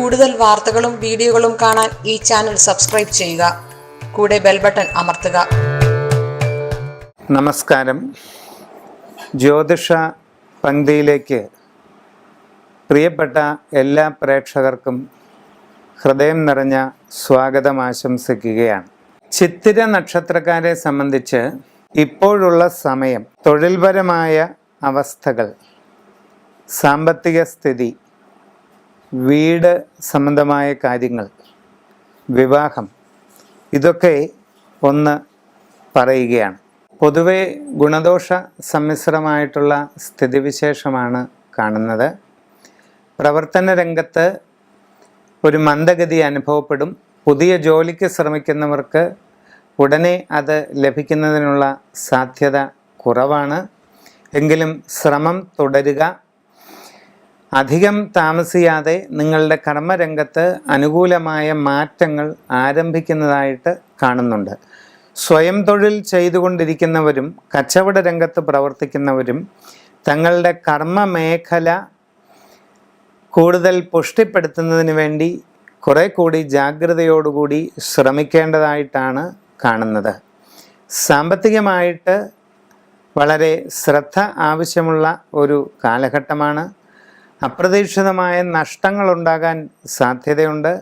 കൂടുതൽ വാർത്തകളും വീഡിയോകളും കാണാൻ ഈ ചാനൽ സബ്സ്ക്രൈബ് ചെയ്യുക. കൂടെ ബെൽ ബട്ടൺ അമർത്തുക. നമസ്കാരം. ജ്യോതിഷ പങ്ക്തിയിലേക്ക് പ്രിയപ്പെട്ട എല്ലാ പ്രേക്ഷകർക്കും ഹൃദയം നിറഞ്ഞ സ്വാഗതം ആശംസിക്കുകയാണ്. ചിത്തിര നക്ഷത്രക്കാരെ സംബന്ധിച്ച് ഇപ്പോഴുള്ള സമയം തൊഴിൽപരമായ അവസ്ഥകൾ, സാമ്പത്തിക സ്ഥിതി, വീട് സംബന്ധമായ കാര്യങ്ങൾ, വിവാഹം, ഇതൊക്കെ ഒന്ന് പറയുകയാണ്. പൊതുവെ ഗുണദോഷ സമ്മിശ്രമായിട്ടുള്ള സ്ഥിതിവിശേഷമാണ് കാണുന്നത്. പ്രവർത്തന രംഗത്ത് ഒരു മന്ദഗതി അനുഭവപ്പെടും. പുതിയ ജോലിക്ക് ശ്രമിക്കുന്നവർക്ക് ഉടനെ അത് ലഭിക്കുന്നതിനുള്ള സാധ്യത കുറവാണ്. എങ്കിലും ശ്രമം തുടരുക. അധികം താമസിയാതെ നിങ്ങളുടെ കർമ്മരംഗത്ത് അനുകൂലമായ മാറ്റങ്ങൾ ആരംഭിക്കുന്നതായിട്ട് കാണുന്നുണ്ട്. സ്വയം തൊഴിൽ ചെയ്തുകൊണ്ടിരിക്കുന്നവരും കച്ചവട രംഗത്ത് പ്രവർത്തിക്കുന്നവരും തങ്ങളുടെ കർമ്മ മേഖല കൂടുതൽ പുഷ്ടിപ്പെടുത്തുന്നതിന് വേണ്ടി കുറെ കൂടി ജാഗ്രതയോടുകൂടി ശ്രമിക്കേണ്ടതായിട്ടാണ് കാണുന്നത്. സാമ്പത്തികമായിട്ട് വളരെ ശ്രദ്ധ ആവശ്യമുള്ള ഒരു കാലഘട്ടമാണ്. അപ്രതീക്ഷിതമായ നഷ്ടങ്ങളുണ്ടാകാൻ സാധ്യതയുണ്ട്.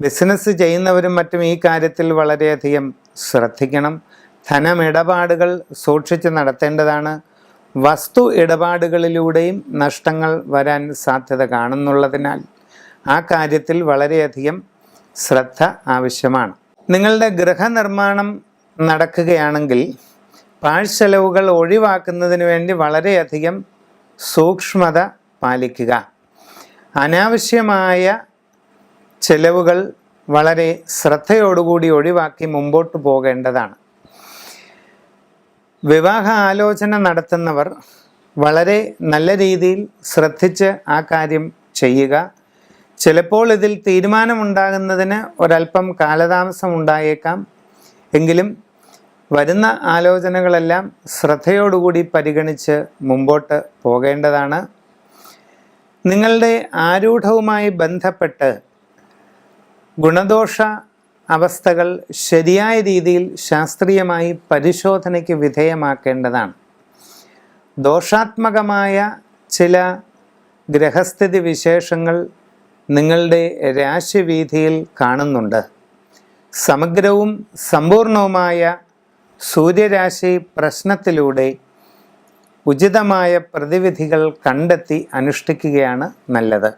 ബിസിനസ് ചെയ്യുന്നവരും മറ്റും ഈ കാര്യത്തിൽ വളരെയധികം ശ്രദ്ധിക്കണം. ധനമിടപാടുകൾ സൂക്ഷിച്ച് നടത്തേണ്ടതാണ്. വസ്തു ഇടപാടുകളിലൂടെയും നഷ്ടങ്ങൾ വരാൻ സാധ്യത കാണുന്നുള്ളതിനാൽ ആ കാര്യത്തിൽ വളരെയധികം ശ്രദ്ധ ആവശ്യമാണ്. നിങ്ങളുടെ ഗൃഹനിർമ്മാണം നടക്കുകയാണെങ്കിൽ പാഴ്ചെലവുകൾ ഒഴിവാക്കുന്നതിന് വേണ്ടി വളരെയധികം സൂക്ഷ്മത പാലിക്കുക. അനാവശ്യമായ ചെലവുകൾ വളരെ ശ്രദ്ധയോടുകൂടി ഒഴിവാക്കി മുമ്പോട്ട് പോകേണ്ടതാണ്. വിവാഹ ആലോചന നടത്തുന്നവർ വളരെ നല്ല രീതിയിൽ ശ്രദ്ധിച്ച് ആ കാര്യം ചെയ്യുക. ചിലപ്പോൾ ഇതിൽ തീരുമാനമുണ്ടാകുന്നതിന് ഒരല്പം കാലതാമസം ഉണ്ടായേക്കാം. എങ്കിലും വരുന്ന ആലോചനകളെല്ലാം ശ്രദ്ധയോടുകൂടി പരിഗണിച്ച് മുമ്പോട്ട് പോകേണ്ടതാണ്. നിങ്ങളുടെ ആരൂഢവുമായി ബന്ധപ്പെട്ട് ഗുണദോഷ അവസ്ഥകൾ ശരിയായ രീതിയിൽ ശാസ്ത്രീയമായി പരിശോധനയ്ക്ക് വിധേയമാക്കേണ്ടതാണ്. ദോഷാത്മകമായ ചില ഗ്രഹസ്ഥിതി വിശേഷങ്ങൾ നിങ്ങളുടെ രാശിവീഥിയിൽ കാണുന്നുണ്ട്. സമഗ്രവും സമ്പൂർണവുമായ സൂര്യരാശി പ്രശ്നത്തിലൂടെ ഉചിതമായ പ്രതിവിധികൾ കണ്ടെത്തി അനുഷ്ഠിക്കുകയാണ് നല്ലത്.